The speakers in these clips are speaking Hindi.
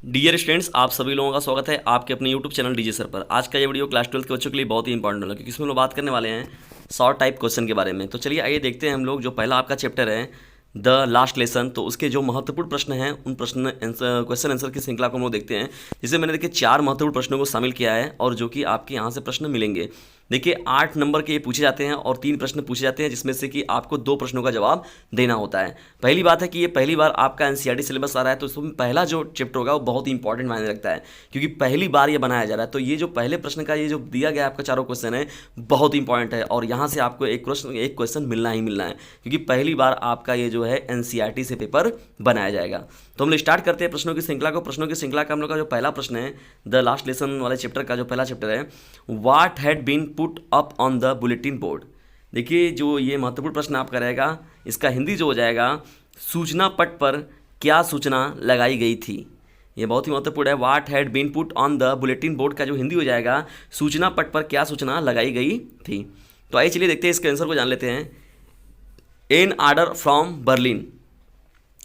डियर स्टूडेंट्स, आप सभी लोगों का स्वागत है आपके अपने यूट्यूब चैनल डीजे सर पर। आज का ये वीडियो क्लास 12 के बच्चों के लिए बहुत ही इंपॉर्टेंट होगा, क्योंकि इसमें हम लोग बात करने वाले हैं शॉर्ट टाइप क्वेश्चन के बारे में। तो चलिए आइए देखते हैं हम लोग। जो पहला आपका चैप्टर है द लास्ट लेसन, तो उसके जो महत्वपूर्ण प्रश्न हैं उन क्वेश्चन आंसर की श्रृंखला को हम लोग देखते हैं, जिसमें मैंने देखिए 4 महत्वपूर्ण प्रश्नों को शामिल किया है और जो कि आपके यहाँ से प्रश्न मिलेंगे। देखिए 8 नंबर के ये पूछे जाते हैं और 3 प्रश्न पूछे जाते हैं, जिसमें से कि आपको 2 प्रश्नों का जवाब देना होता है। पहली बात है कि ये पहली बार आपका एनसीईआरटी सिलेबस आ रहा है, तो इसमें पहला जो चैप्टर होगा वो बहुत ही इंपॉर्टेंट मायने रखता है, क्योंकि पहली बार ये बनाया जा रहा है। तो ये जो पहले प्रश्न का ये जो दिया गया आपका चारों क्वेश्चन है बहुत इंपॉर्टेंट है, और यहाँ से आपको एक क्वेश्चन मिलना ही मिलना है, क्योंकि पहली बार आपका ये जो है एनसीईआरटी से पेपर बनाया जाएगा। तो हम लोग स्टार्ट करते हैं प्रश्नों की श्रृंखला को। प्रश्नों की श्रृंखला का हम लोग का जो पहला प्रश्न है द लास्ट लेसन वाले चैप्टर का जो पहला चैप्टर है, what had been put up on the bulletin board. देखिए जो ये महत्वपूर्ण प्रश्न आपका रहेगा, इसका हिंदी जो हो जाएगा, सूचना पट पर क्या सूचना लगाई गई थी। ये बहुत ही महत्वपूर्ण है। What had been put on the bulletin board का जो हिंदी हो जाएगा, सूचना पट पर क्या सूचना लगाई गई थी। तो आइए चलिए देखते हैं, इसके आंसर को जान लेते हैं। An order from Berlin,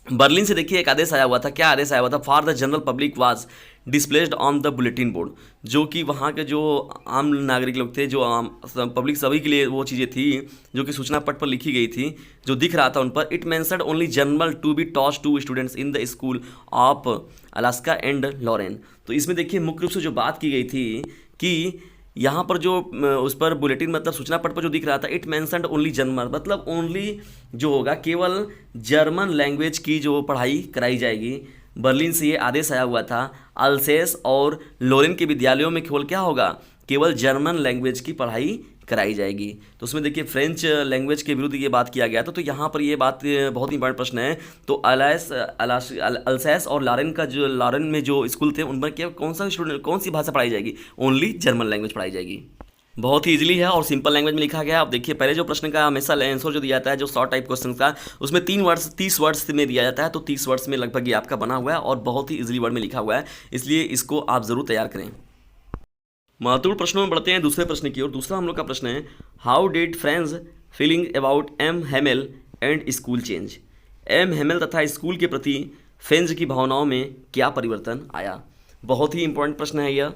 Berlin से देखिए एक आदेश आया हुआ था। क्या आदेश आया हुआ था? For the general public was displaced on the bulletin board, जो कि वहाँ के जो आम नागरिक लोग थे, जो आम पब्लिक सभी के लिए वो चीज़ें थी जो कि सूचना पट पर लिखी गई थी, जो दिख रहा था उन पर। It mentioned only German to be taught to students in the school of Alsace and Lorraine. तो इसमें देखिए मुख्य रूप से जो बात की गई थी कि यहाँ पर जो उस पर बुलेटिन मतलब सूचना पट पर जो दिख रहा था, इट मेंशन्ड ओनली जर्मन, मतलब ओनली जो होगा केवल जर्मन लैंग्वेज की जो पढ़ाई कराई जाएगी। बर्लिन से ये आदेश आया हुआ था। अल्सेस और लोरेन के विद्यालयों में केवल क्या होगा, केवल जर्मन लैंग्वेज की पढ़ाई कराई जाएगी। तो उसमें देखिए फ्रेंच लैंग्वेज के विरुद्ध ये बात किया गया था। तो यहाँ पर ये बात बहुत ही इंपॉर्टेंट प्रश्न है। तो अल्सैस और लॉरेन का जो लॉरेन में जो स्कूल थे उन पर क्या कौन सी भाषा पढ़ाई जाएगी? ओनली जर्मन लैंग्वेज पढ़ाई जाएगी। बहुत ही इजीली है और सिंपल लैंग्वेज में लिखा गया। आप देखिए पहले जो प्रश्न का हमेशा आंसर जो दिया जाता है, जो शॉर्ट टाइप क्वेश्चन का, उसमें 30 वर्ड्स में दिया जाता है। तो 30 वर्ड्स में लगभग ये आपका बना हुआ है और बहुत ही इजीली वर्ड में लिखा हुआ है, इसलिए इसको आप ज़रूर तैयार करें। महत्वपूर्ण प्रश्नों में बढ़ते हैं दूसरे प्रश्न की ओर। दूसरा हम लोग का प्रश्न है, how did Franz feeling about M Hamel and school change. M Hamel तथा स्कूल के प्रति फ्रेंड्स की भावनाओं में क्या परिवर्तन आया। बहुत ही इंपॉर्टेंट प्रश्न है यह।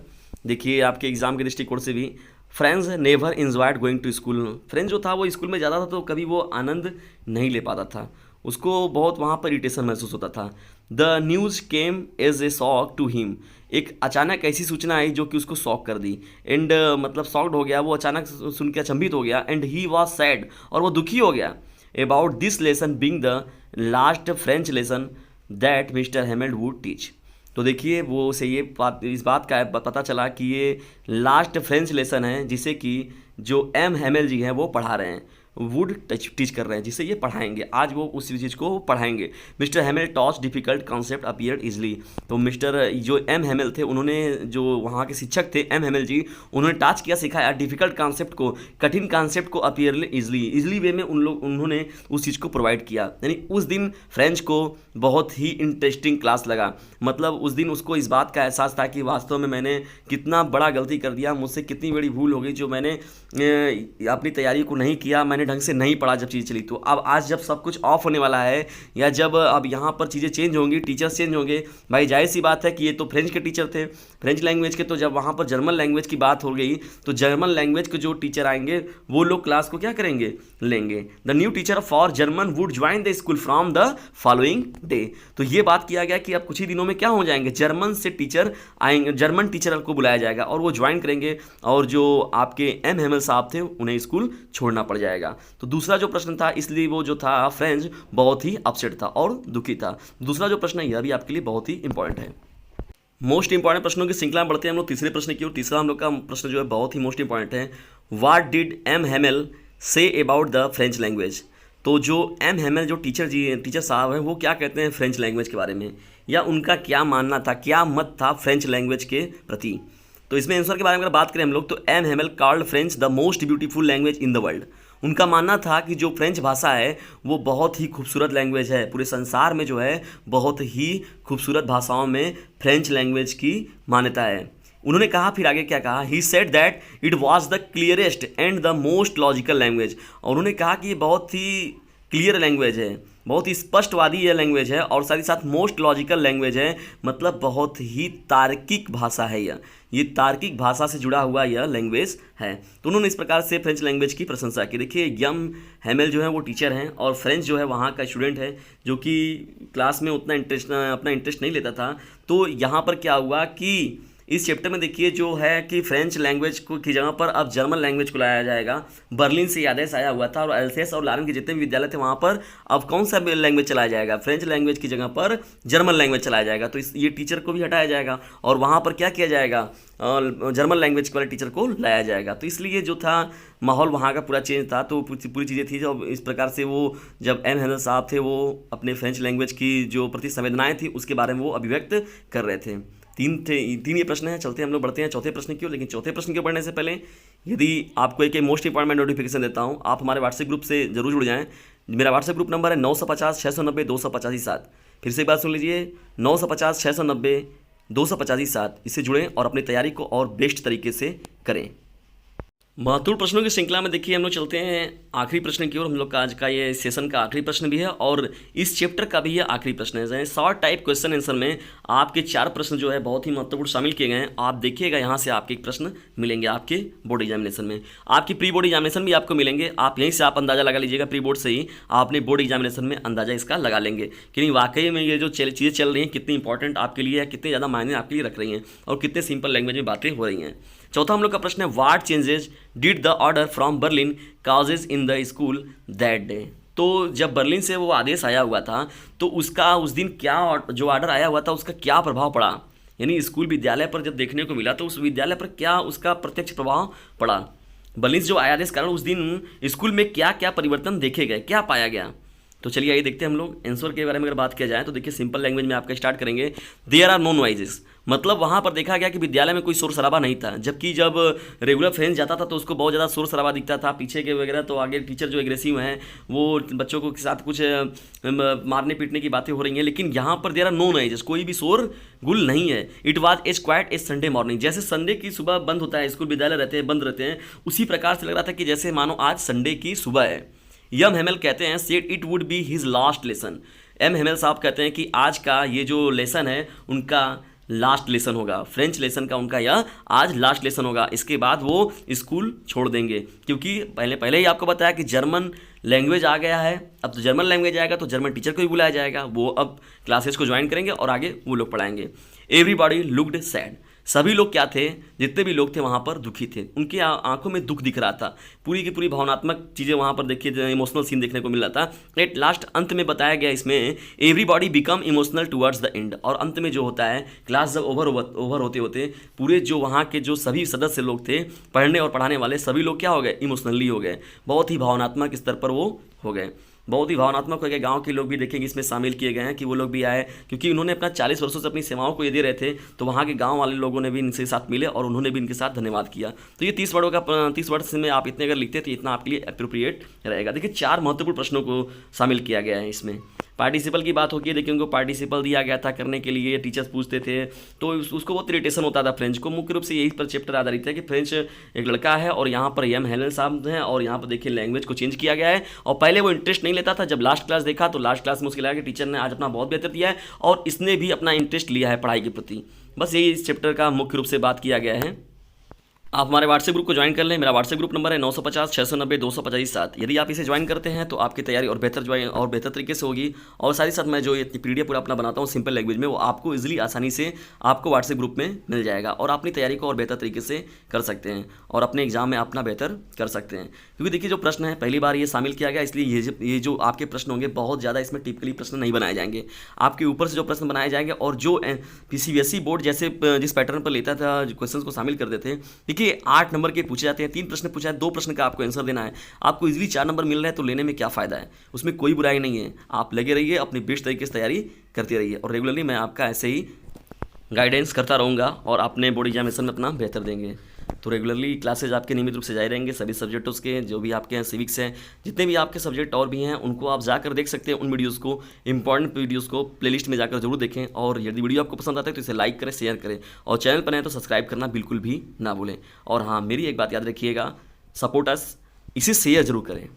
देखिए आपके एग्जाम के दृष्टिकोण से भी, Franz never enjoyed going to school. Franz जो था वो स्कूल में जाता था तो कभी वो आनंद नहीं ले पाता था, उसको बहुत वहाँ पर इरिटेशन महसूस होता था। The news came as a shock to him, एक अचानक ऐसी सूचना आई जो कि उसको शॉक कर दी। एंड मतलब शॉक्ड हो गया वो, अचानक सुन के अचंभित हो गया। एंड ही वॉज सैड, और वो दुखी हो गया। About this lesson being the last French lesson that mister Hamel would teach. तो देखिए वो उसे ये बात, इस बात का पता चला कि ये लास्ट फ्रेंच लेसन है जिसे कि जो एम हेमेल जी हैं वो पढ़ा रहे हैं, वुड टीच कर रहे हैं, जिसे ये पढ़ाएंगे। आज वो उस चीज़ को पढ़ाएंगे। Mister Hamel toss difficult concept appeared easily. तो मिस्टर जो एम हेमेल थे, उन्होंने जो वहाँ के शिक्षक थे एम हेमेल जी, उन्होंने टच किया, सिखाया डिफिकल्ट कॉन्सेप्ट को, कठिन कॉन्सेप्ट को अपीयर इजली वे में उन्होंने उस चीज़ को प्रोवाइड किया। यानी उस दिन फ्रेंच को बहुत ही इंटरेस्टिंग क्लास लगा। मतलब उस दिन उसको इस बात का एहसास था कि वास्तव में मैंने कितना बड़ा गलती कर दिया, मुझसे कितनी बड़ी भूल हो गई जो मैंने अपनी तैयारी को नहीं किया, मैंने ढंग से नहीं पढ़ा जब चीज़ चली। तो अब आज जब सब कुछ ऑफ होने वाला है, या जब अब यहाँ पर चीज़ें चेंज होंगी, टीचर्स चेंज होंगे, भाई जाहिर सी बात है कि ये तो फ्रेंच के टीचर थे, फ्रेंच लैंग्वेज के, तो जब वहाँ पर जर्मन लैंग्वेज की बात हो गई तो जर्मन लैंग्वेज के जो टीचर आएंगे वो लोग क्लास को क्या करेंगे, लेंगे। The new teacher for German would join the school from the following day. तो ये बात किया गया कि अब कुछ ही दिनों में क्या हो जाएंगे, जर्मन से टीचर आएंगे, जर्मन टीचर को बुलाया जाएगा और वो ज्वाइन करेंगे, और जो आपके एम हेमल साहब थे उन्हें स्कूल छोड़ना पड़ जाएगा। तो दूसरा जो प्रश्न था, इसलिए वो जो था फ्रेंच बहुत ही अपसेट था और दुखी था। दूसरा जो प्रश्न है यह भी आपके लिए बहुत ही इंपॉर्टेंट है। मोस्ट इंपॉर्टेंट प्रश्नों की श्रृंखला में बढ़ते हैं हम लोग तीसरे प्रश्न की ओर। तीसरा हम लोग का प्रश्न जो है बहुत ही मोस्ट इंपॉर्टेंट है। What did M Hamel say about the French language. तो जो एम हेमेल जो टीचर साहब हैं वो क्या कहते हैं फ्रेंच लैंग्वेज के बारे में, या उनका क्या मानना था, क्या मत था फ्रेंच लैंग्वेज के प्रति। तो इसमें आंसर के बारे में अगर बात करें हम लोग, तो M Hamel called French the most beautiful language in the world. उनका मानना था कि जो फ्रेंच भाषा है वो बहुत ही खूबसूरत लैंग्वेज है, पूरे संसार में जो है बहुत ही खूबसूरत भाषाओं में फ्रेंच लैंग्वेज की मान्यता है। उन्होंने कहा, फिर आगे क्या कहा, he said that it was the clearest and the most logical language. और उन्होंने कहा कि ये बहुत ही क्लियर लैंग्वेज है, बहुत ही स्पष्टवादी यह लैंग्वेज है और साथ ही साथ मोस्ट लॉजिकल लैंग्वेज है, मतलब बहुत ही तार्किक भाषा है ये तार्किक भाषा से जुड़ा हुआ यह लैंग्वेज है। तो उन्होंने इस प्रकार से फ्रेंच लैंग्वेज की प्रशंसा की। देखिए यम हेमेल जो है वो टीचर हैं और फ्रेंच जो है वहाँ का स्टूडेंट है जो कि क्लास में उतना अपना इंटरेस्ट नहीं लेता था। तो यहाँ पर क्या हुआ कि इस चैप्टर में देखिए जो है कि फ्रेंच लैंग्वेज को की जगह पर अब जर्मन लैंग्वेज को लाया जाएगा। बर्लिन से आदेश आया हुआ था और एल्सेस और लारेन के जितने भी विद्यालय थे वहाँ पर अब कौन सा लैंग्वेज चलाया जाएगा, फ्रेंच लैंग्वेज की जगह पर जर्मन लैंग्वेज चलाया जाएगा। तो ये टीचर को भी हटाया जाएगा और वहाँ पर क्या किया जाएगा, जर्मन लैंग्वेज वाले टीचर को लाया जाएगा। तो इसलिए जो था माहौल वहाँ का पूरा चेंज था। तो पूरी चीज़ें थी जो इस प्रकार से वो जब एम हेनल साहब थे वो अपने फ्रेंच लैंग्वेज की जो प्रति संवेदनाएँ थी उसके बारे में वो अभिव्यक्त कर रहे थे। तीन ये प्रश्न हैं। चलते हैं हम लोग बढ़ते हैं चौथे प्रश्न की ओर। लेकिन चौथे प्रश्न के बढ़ने से पहले यदि आपको एक मोस्ट इंपॉर्टेंट नोटिफिकेशन देता हूं, आप हमारे व्हाट्सएप ग्रुप से जरूर जुड़ जाएं। मेरा व्हाट्सएप ग्रुप नंबर है 950-690-285-7। फिर से एक बार सुन लीजिए, 950-690-285-7। इससे जुड़ें और अपनी तैयारी को और बेस्ट तरीके से करें। महत्वपूर्ण प्रश्नों की श्रृंखला में देखिए हम लोग चलते हैं आखिरी प्रश्न की ओर। हम लोग का आज का ये सेशन का आखिरी प्रश्न भी है और इस चैप्टर का भी ये आखिरी प्रश्न है। शॉर्ट टाइप क्वेश्चन आंसर में आपके 4 प्रश्न जो है बहुत ही महत्वपूर्ण शामिल किए गए हैं। आप देखिएगा यहाँ से आपके एक प्रश्न मिलेंगे आपके बोर्ड एग्जामिनेशन में, आपकी प्री बोर्ड एग्जामिनेशन भी आपको मिलेंगे। आप यहीं से आप अंदाजा लगा लीजिएगा, प्री बोर्ड से ही आपने बोर्ड एग्जामिनेशन में अंदाजा इसका लगा लेंगे कि नहीं वाकई में ये जो चीज़ें चल रही हैं कितनी इंपॉर्टेंट आपके लिए है, कितने ज़्यादा मायने आपके लिए रख रही हैं और कितने सिंपल लैंग्वेज में बातें हो रही हैं। चौथा हम लोग का प्रश्न है, what changes did the order from Berlin causes in the school that day. तो जब बर्लिन से वो आदेश आया हुआ था तो उसका उस दिन क्या जो ऑर्डर आया हुआ था उसका क्या प्रभाव पड़ा, यानी स्कूल विद्यालय पर जब देखने को मिला तो उस विद्यालय पर क्या उसका प्रत्यक्ष प्रभाव पड़ा। बर्लिन से जो आदेश कारण उस दिन स्कूल में क्या क्या परिवर्तन देखे गए, क्या पाया गया। तो चलिए आइए देखते हैं हम लोग आंसर के बारे में अगर बात किया जाए तो देखिए सिंपल लैंग्वेज में आपका स्टार्ट करेंगे। देयर आर नो नॉइजेस, मतलब वहाँ पर देखा गया कि विद्यालय में कोई शोर शराबा नहीं था। जबकि जब रेगुलर फ्रेंच जाता था तो उसको बहुत ज़्यादा शोर शराबा दिखता था पीछे के वगैरह। तो आगे टीचर जो एग्रेसिव हैं वो बच्चों को के साथ कुछ मारने पीटने की बातें हो रही हैं, लेकिन यहाँ पर देयर आर नो नॉइजेस, कोई भी शोर गुल नहीं है। It was as quiet as Sunday morning, जैसे संडे की सुबह बंद होता है, स्कूल विद्यालय रहते हैं बंद रहते हैं, उसी प्रकार से लग रहा था कि जैसे मानो आज संडे की सुबह है। यम हेमेल कहते हैं said it would be his last lesson, M Hamel साहब कहते हैं कि आज का ये जो लेसन है उनका लास्ट लेसन होगा, फ्रेंच लेसन का उनका यह आज लास्ट लेसन होगा। इसके बाद वो स्कूल छोड़ देंगे, क्योंकि पहले ही आपको बताया कि जर्मन लैंग्वेज आ गया है। अब तो जर्मन लैंग्वेज आएगा तो जर्मन टीचर को भी बुलाया जाएगा, वो अब क्लासेस को ज्वाइन करेंगे और आगे वो लोग पढ़ाएंगे। एवरीबॉडी लुक्ड सैड, सभी लोग क्या थे, जितने भी लोग थे वहाँ पर दुखी थे, उनकी आंखों में दुख दिख रहा था। पूरी की पूरी भावनात्मक चीज़ें वहाँ पर देखिए इमोशनल सीन देखने को मिल रहा था। एट लास्ट अंत में बताया गया इसमें everybody become emotional towards the end, और अंत में जो होता है क्लास जब ओवर होते होते पूरे जो वहाँ के जो सभी सदस्य लोग थे पढ़ने और पढ़ाने वाले सभी लोग क्या हो गए, इमोशनली हो गए, बहुत ही भावनात्मक स्तर पर वो हो गए, बहुत ही भावनात्मक हो गए। गांव के लोग भी देखेंगे इसमें शामिल किए गए हैं कि वो लोग भी आए, क्योंकि उन्होंने अपना 40 वर्षों से अपनी सेवाओं को ये दे रहे थे। तो वहाँ के गांव वाले लोगों ने भी इनसे साथ मिले और उन्होंने भी इनके साथ धन्यवाद किया। तो ये 30 वर्ड में आप इतने अगर लिखते तो इतना आपके लिए अप्रोप्रिएट रहेगा। देखिए 4 महत्वपूर्ण प्रश्नों को शामिल किया गया है इसमें। पार्टिसिपल की बात होगी, देखिए उनको पार्टिसिपल दिया गया था करने के लिए, टीचर्स पूछते थे तो उसको बहुत इरिटेशन होता था फ्रेंच को। मुख्य रूप से यही पर चैप्टर आधारित है कि फ्रेंच एक लड़का है और यहाँ पर एम हेनल साहब हैं और यहाँ पर देखिए लैंग्वेज को चेंज किया गया है। और पहले वो इंटरेस्ट नहीं लेता था, जब लास्ट क्लास देखा तो लास्ट क्लास में उसके लगा कि टीचर ने आज अपना बहुत बेहतर दिया है और इसने भी अपना इंटरेस्ट लिया है पढ़ाई के प्रति। बस यही इस चैप्टर का मुख्य रूप से बात किया गया है। आप हमारे व्हाट्सएप ग्रुप को ज्वाइन कर लें। मेरा व्हाट्सएप ग्रुप नंबर है 950-690-285-7। यदि आप इसे ज्वाइन करते हैं तो आपकी तैयारी और बेहतर तरीके से होगी। और साथ ही साथ मैं जो ये पीडीएफ पूरा अपना बनाता हूँ सिंपल लैंग्वेज में, वो आपको इजीली आसानी से आपको व्हाट्सएप ग्रुप में मिल जाएगा और अपनी तैयारी को और बेहतर तरीके से कर सकते हैं और अपने एग्जाम में अपना बेहतर कर सकते हैं। क्योंकि देखिए जो प्रश्न है पहली बार ये शामिल किया गया, इसलिए ये जो आपके प्रश्न होंगे बहुत ज़्यादा इसमें टिपिकली प्रश्न नहीं बनाए जाएंगे। आपके ऊपर से जो प्रश्न बनाए जाएंगे और जो सीबीएसई बोर्ड जैसे जिस पैटर्न पर लेता था क्वेश्चन को शामिल करते थे, देखिए 8 नंबर के पूछे जाते हैं, 3 प्रश्न पूछा है, 2 प्रश्न का आपको आंसर देना है। आपको इजीली 4 नंबर मिल रहे हैं तो लेने में क्या फ़ायदा है, उसमें कोई बुराई नहीं है। आप लगे रहिए, अपनी बेस्ट तरीके से तैयारी करते रहिए और रेगुलरली मैं आपका ऐसे ही गाइडेंस करता रहूँगा और अपने बोर्ड एग्जामिनेशन में अपना बेहतर देंगे। तो रेगुलरली क्लासेज आपके नियमित रूप से जारी रहेंगे सभी सब्जेक्टों के, जो भी आपके हैं सिविक्स हैं, जितने भी आपके सब्जेक्ट और भी हैं उनको आप जाकर देख सकते हैं। उन वीडियोस को, इंपॉर्टेंट वीडियोस को प्लेलिस्ट में जाकर जरूर देखें। और यदि वीडियो आपको पसंद आता है तो इसे लाइक करें, शेयर करें और चैनल पर हैं तो सब्सक्राइब करना बिल्कुल भी ना भूलें। और हाँ, मेरी एक बात याद रखिएगा, सपोर्ट अस, इसे शेयर जरूर करें।